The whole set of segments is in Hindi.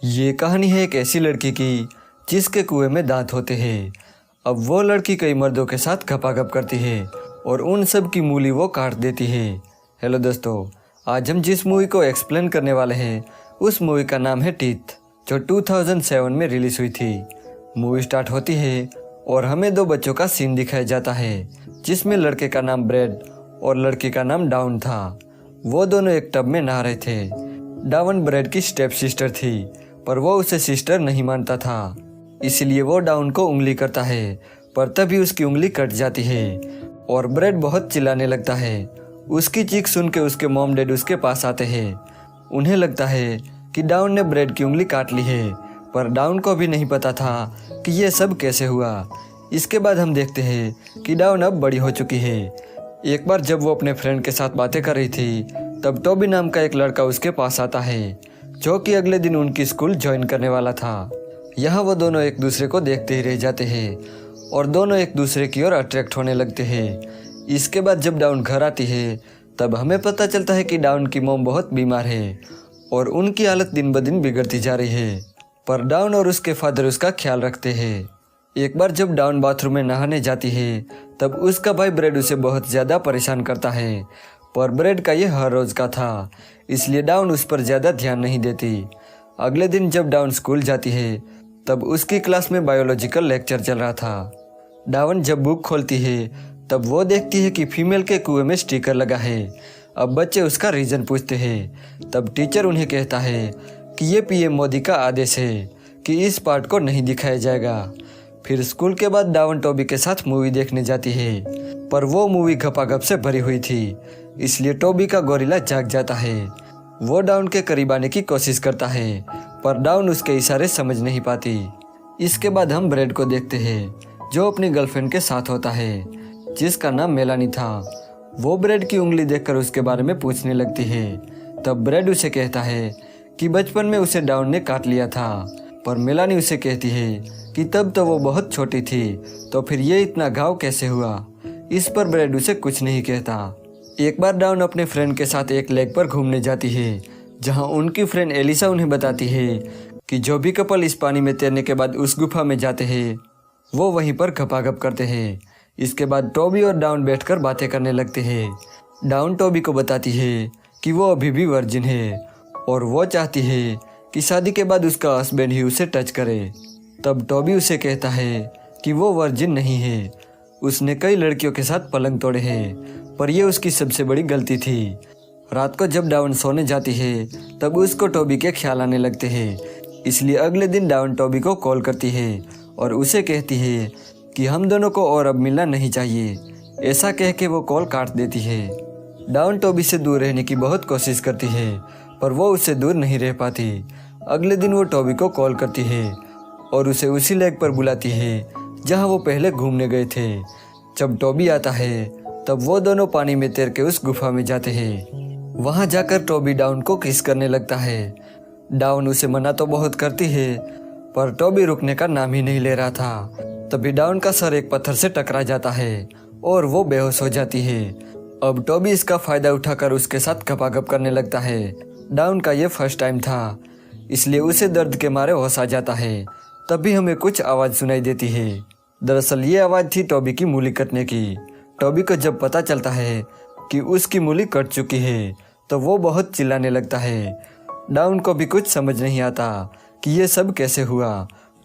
ये कहानी है एक ऐसी लड़की की जिसके कुएं में दांत होते हैं। अब वो लड़की कई मर्दों के साथ घपाघप करती है और उन सब की मूली वो काट देती है। हेलो दोस्तों, आज हम जिस मूवी को एक्सप्लेन करने वाले हैं उस मूवी का नाम है टीथ, जो 2007 में रिलीज हुई थी। मूवी स्टार्ट होती है और हमें दो बच्चों का सीन दिखाया जाता है, जिसमें लड़के का नाम ब्रैड और लड़की का नाम डाउन था। वो दोनों एक टब में नहा रहे थे। डाउन ब्रैड की स्टेप सिस्टर थी, पर वो उसे सिस्टर नहीं मानता था, इसलिए वो डाउन को उंगली करता है, पर तभी उसकी उंगली कट जाती है और ब्रैड बहुत चिल्लाने लगता है। उसकी चीख सुन के उसके मॉम डैड उसके पास आते हैं। उन्हें लगता है कि डाउन ने ब्रैड की उंगली काट ली है, पर डाउन को भी नहीं पता था कि ये सब कैसे हुआ। इसके बाद हम देखते हैं कि डाउन अब बड़ी हो चुकी है। एक बार जब वो अपने फ्रेंड के साथ बातें कर रही थी, तब टॉबी नाम का एक लड़का उसके पास आता है, जो कि अगले दिन उनकी स्कूल ज्वाइन करने वाला था। यहाँ वो दोनों एक दूसरे को देखते ही रह जाते हैं और दोनों एक दूसरे की ओर अट्रैक्ट होने लगते हैं। इसके बाद जब डाउन घर आती है, तब हमें पता चलता है कि डाउन की मॉम बहुत बीमार है और उनकी हालत दिन ब दिन बिगड़ती जा रही है, पर डाउन और उसके फादर उसका ख्याल रखते हैं। एक बार जब डाउन बाथरूम में नहाने जाती है, तब उसका भाई ब्रैड उसे बहुत ज़्यादा परेशान करता है, पर ब्रैड का ये हर रोज़ का था, इसलिए डाउन उस पर ज़्यादा ध्यान नहीं देती। अगले दिन जब डाउन स्कूल जाती है, तब उसकी क्लास में बायोलॉजिकल लेक्चर चल रहा था। डाउन जब बुक खोलती है, तब वो देखती है कि फीमेल के कुएं में स्टिकर लगा है। अब बच्चे उसका रीज़न पूछते हैं, तब टीचर उन्हें कहता है कि ये पीएम मोदी का आदेश है कि इस पार्ट को नहीं दिखाया जाएगा। फिर स्कूल के बाद डाउन टॉबी के साथ मूवी देखने जाती है, पर वो मूवी घपाघप से भरी हुई थी, इसलिए टॉबी का गोरिल्ला जाग जाता है। वो डाउन के करीब आने की कोशिश करता है, पर डाउन उसके इशारे समझ नहीं पाती। इसके बाद हम ब्रैड को देखते हैं, जो अपनी गर्लफ्रेंड के साथ होता है, जिसका नाम मेलानी था। वो ब्रैड की उंगली देखकर उसके बारे में पूछने लगती है। तब ब्रैड उसे कहता है कि बचपन में उसे डाउन ने काट लिया था, पर मेलानी उसे कहती है कि तब तो वो बहुत छोटी थी, तो फिर ये इतना घाव कैसे हुआ। इस पर ब्रैड उसे कुछ नहीं कहता। एक बार डाउन अपने फ्रेंड के साथ एक लेक पर घूमने जाती है, जहां उनकी फ्रेंड एलिसा उन्हें बताती है कि जो भी कपल इस पानी में तैरने के बाद उस गुफा में जाते हैं, वो वहीं पर घपाघप करते हैं। इसके बाद टॉबी और डाउन बैठकर बातें करने लगते हैं। डाउन टॉबी को बताती है कि वो अभी भी वर्जिन है और वो चाहती है कि शादी के बाद उसका हस्बैंड ही उसे टच करे। तब टॉबी उसे कहता है कि वो वर्जिन नहीं है, उसने कई लड़कियों के साथ पलंग तोड़े हैं, पर यह उसकी सबसे बड़ी गलती थी। रात को जब डाउन सोने जाती है, तब उसको टॉबी के ख्याल आने लगते हैं, इसलिए अगले दिन डाउन टॉबी को कॉल करती है और उसे कहती है कि हम दोनों को और अब मिलना नहीं चाहिए। ऐसा कह के वो कॉल काट देती है। डाउन टॉबी से दूर रहने की बहुत कोशिश करती है, पर वो उससे दूर नहीं रह पाती। अगले दिन वो टॉबी को कॉल करती है और उसे उसी लेक पर बुलाती है जहाँ वो पहले घूमने गए थे। जब टॉबी आता है, तब वो दोनों पानी में तैर के उस गुफा में जाते हैं। वहाँ जाकर टॉबी डाउन को किस करने लगता है। डाउन उसे मना तो बहुत करती है, पर टॉबी रुकने का नाम ही नहीं ले रहा था। तभी डाउन का सर एक पत्थर से टकरा जाता है और वो बेहोश हो जाती है। अब टॉबी इसका फायदा उठाकर उसके साथ घपाघप करने लगता है। डाउन का ये फर्स्ट टाइम था, इसलिए उसे दर्द के मारे होश आ जाता है। तभी हमें कुछ आवाज़ सुनाई देती है। दरअसल ये आवाज़ थी टॉबी की मूली कटने की। टॉबी को जब पता चलता है कि उसकी मूली कट चुकी है, तो वो बहुत चिल्लाने लगता है। डाउन को भी कुछ समझ नहीं आता कि ये सब कैसे हुआ।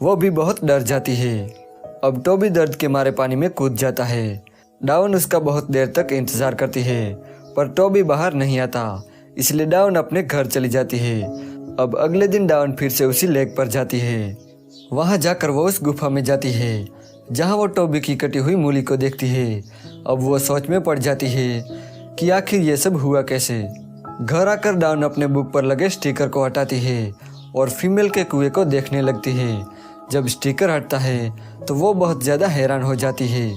वो भी बहुत डर जाती है। अब टॉबी दर्द के मारे पानी में कूद जाता है। डाउन उसका बहुत देर तक इंतज़ार करती है, पर टॉबी बाहर नहीं आता, इसलिए डाउन अपने घर चली जाती है। अब अगले दिन डाउन फिर से उसी लेक पर जाती है। वहाँ जाकर वो उस गुफा में जाती है, जहाँ वो टॉबी की कटी हुई मूली को देखती है। अब वो सोच में पड़ जाती है कि आखिर ये सब हुआ कैसे। घर आकर डाउन अपने बुक पर लगे स्टिकर को हटाती है और फीमेल के कुएं को देखने लगती है। जब स्टिकर हटता है, तो वो बहुत ज़्यादा हैरान हो जाती है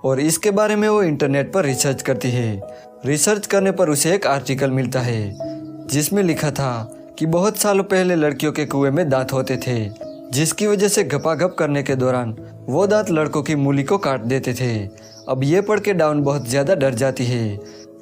और इसके बारे में वो इंटरनेट पर रिसर्च करती है। रिसर्च करने पर उसे एक आर्टिकल मिलता है, जिसमें लिखा था कि बहुत सालों पहले लड़कियों के कुएं में दांत होते थे, जिसकी वजह से घपाघप करने के दौरान वो दांत लड़कों की मूली को काट देते थे। अब ये पढ़ के डाउन बहुत ज़्यादा डर जाती है,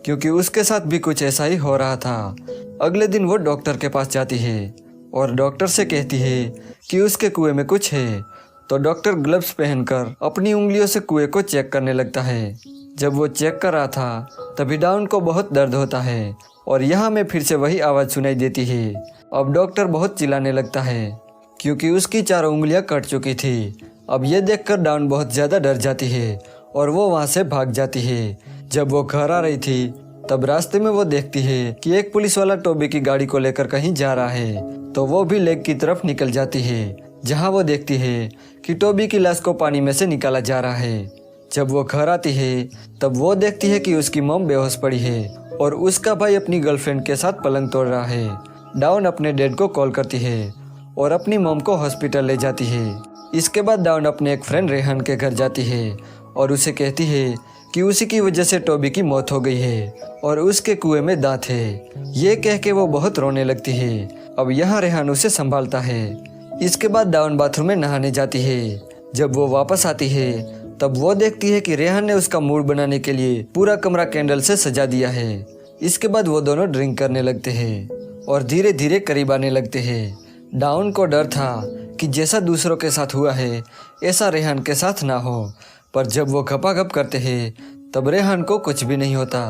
क्योंकि उसके साथ भी कुछ ऐसा ही हो रहा था। अगले दिन वो डॉक्टर के पास जाती है और डॉक्टर से कहती है कि उसके कुएं में कुछ है। तो डॉक्टर ग्लव्स पहनकर अपनी उंगलियों से कुएं को चेक करने लगता है। जब वो चेक कर रहा था तभी डाउन को बहुत दर्द होता है और यहाँ में फिर से वही आवाज़ सुनाई देती है। अब डॉक्टर बहुत चिल्लाने लगता है क्योंकि उसकी चारों उंगलियां कट चुकी थी। अब ये देखकर डाउन बहुत ज़्यादा डर जाती है और वो वहाँ से भाग जाती है। जब वो घर आ रही थी तब रास्ते में वो देखती है कि एक पुलिस वाला टोबी की गाड़ी को लेकर कहीं जा रहा है। तो वो भी लेक की तरफ निकल जाती है, जहाँ वो देखती है कि टोबी की लाश को पानी में से निकाला जा रहा है। जब वो घर आती है तब वो देखती है कि उसकी मॉम बेहोश पड़ी है और उसका भाई अपनी गर्लफ्रेंड के साथ पलंग तोड़ रहा है। डाउन अपने डैड को कॉल करती है और अपनी मॉम को हॉस्पिटल ले जाती है। इसके बाद डाउन अपने एक फ्रेंड रेहान के घर जाती है और उसे कहती है कि उसी की वजह से टोबी की मौत हो गई है और उसके कुएं में दांत है। ये कह के वो बहुत रोने लगती है। अब यहाँ रेहान उसे संभालता है। इसके बाद डाउन बाथरूम में नहाने जाती है। जब वो वापस आती है तब वो देखती है कि रेहान ने उसका मूड बनाने के लिए पूरा कमरा कैंडल से सजा दिया है। इसके बाद वो दोनों ड्रिंक करने लगते हैं और धीरे धीरे करीब आने लगते हैं। डाउन को डर था कि जैसा दूसरों के साथ हुआ है ऐसा रेहान के साथ ना हो, पर जब वो घपाघप करते हैं तब रेहान को कुछ भी नहीं होता।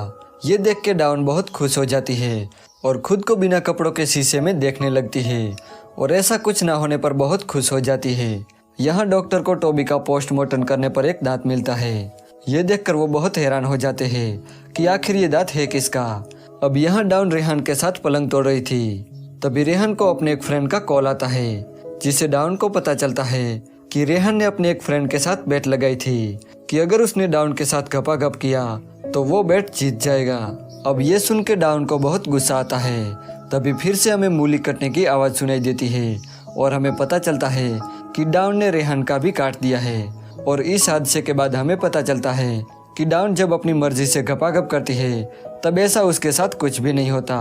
ये देख के डाउन बहुत खुश हो जाती है और खुद को बिना कपड़ों के शीशे में देखने लगती है और ऐसा कुछ ना होने पर बहुत खुश हो जाती है। यहाँ डॉक्टर को टोबी का पोस्टमार्टम करने पर एक दांत मिलता है। ये देखकर वो बहुत हैरान हो जाते हैं कि आखिर ये दांत है किसका। अब यहाँ डाउन रेहान के साथ पलंग तोड़ रही थी। तभी रेहान को अपने एक फ्रेंड का कॉल आता है, जिसे डाउन को पता चलता है कि रेहान ने अपने एक फ्रेंड के साथ बेट लगाई थी कि अगर उसने डाउन के साथ घपाघप किया तो वो बेट जीत जाएगा। अब ये सुन के डाउन को बहुत गुस्सा आता है। तभी फिर से हमें मूली कटने की आवाज़ सुनाई देती है और हमें पता चलता है कि डाउन ने रेहान का भी काट दिया है। और इस हादसे के बाद हमें पता चलता है कि डाउन जब अपनी मर्जी से घपाघप करती है तब ऐसा उसके साथ कुछ भी नहीं होता,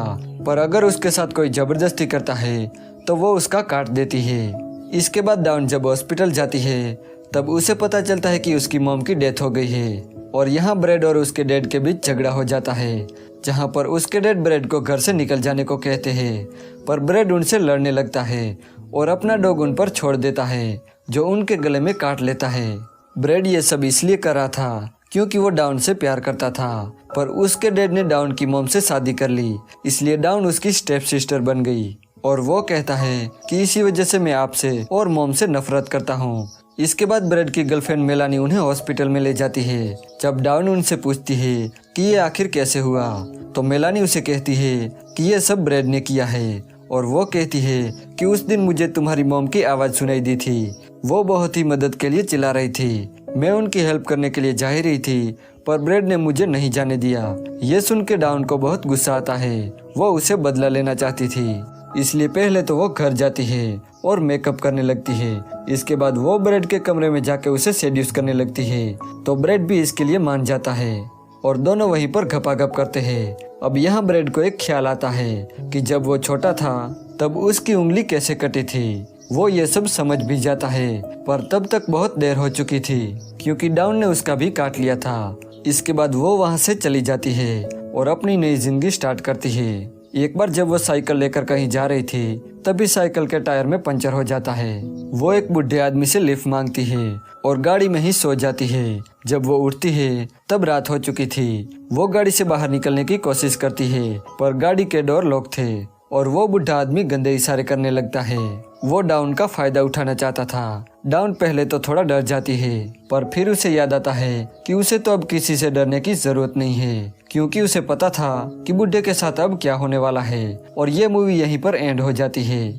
पर अगर उसके साथ कोई ज़बरदस्ती करता है तो वो उसका काट देती है। इसके बाद डाउन जब हॉस्पिटल जाती है तब उसे पता चलता है कि उसकी मॉम की डेथ हो गई है और यहाँ ब्रेड और उसके डैड के बीच झगड़ा हो जाता है, जहाँ पर उसके डैड ब्रेड को घर से निकल जाने को कहते हैं, पर ब्रेड उनसे लड़ने लगता है और अपना डॉग उन पर छोड़ देता है, जो उनके गले में काट लेता है। ब्रेड ये सब इसलिए कर रहा था क्योंकि वो डाउन से प्यार करता था, पर उसके डैड ने डाउन की मॉम से शादी कर ली, इसलिए डाउन उसकी स्टेप सिस्टर बन गई। और वो कहता है कि इसी वजह से मैं आपसे और मॉम से नफरत करता हूँ। इसके बाद ब्रेड की गर्लफ्रेंड मेलानी उन्हें हॉस्पिटल में ले जाती है। जब डाउन उनसे पूछती है कि ये आखिर कैसे हुआ, तो मेलानी उसे कहती है कि ये सब ब्रेड ने किया है। और वो कहती है कि उस दिन मुझे तुम्हारी मॉम की आवाज़ सुनाई दी थी, वो बहुत ही मदद के लिए चिल्ला रही थी। मैं उनकी हेल्प करने के लिए जा ही रही थी, पर ब्रेड ने मुझे नहीं जाने दिया। ये सुन के डाउन को बहुत गुस्सा आता है। वो उसे बदला लेना चाहती थी, इसलिए पहले तो वो घर जाती है और मेकअप करने लगती है। इसके बाद वो ब्रेड के कमरे में जाके उसे सेड्यूस करने लगती है, तो ब्रेड भी इसके लिए मान जाता है और दोनों वहीं पर घपाघप करते हैं। अब यहाँ ब्रेड को एक ख्याल आता है कि जब वो छोटा था तब उसकी उंगली कैसे कटी थी। वो ये सब समझ भी जाता है, पर तब तक बहुत देर हो चुकी थी क्योंकि डाउन ने उसका भी काट लिया था। इसके बाद वो वहाँ से चली जाती है और अपनी नई जिंदगी स्टार्ट करती है। एक बार जब वो साइकिल लेकर कहीं जा रही थी तभी साइकिल के टायर में पंचर हो जाता है। वो एक बुढ़े आदमी से लिफ्ट मांगती है और गाड़ी में ही सो जाती है। जब वो उठती है तब रात हो चुकी थी। वो गाड़ी से बाहर निकलने की कोशिश करती है, पर गाड़ी के डोर लॉक थे और वो बुढ़ा आदमी गंदे इशारे करने लगता है। वो डाउन का फायदा उठाना चाहता था। डाउन पहले तो थोड़ा डर जाती है, पर फिर उसे याद आता है कि उसे तो अब किसी से डरने की जरूरत नहीं है, क्योंकि उसे पता था कि बुढ़े के साथ अब क्या होने वाला है। और ये मूवी यहीं पर एंड हो जाती है।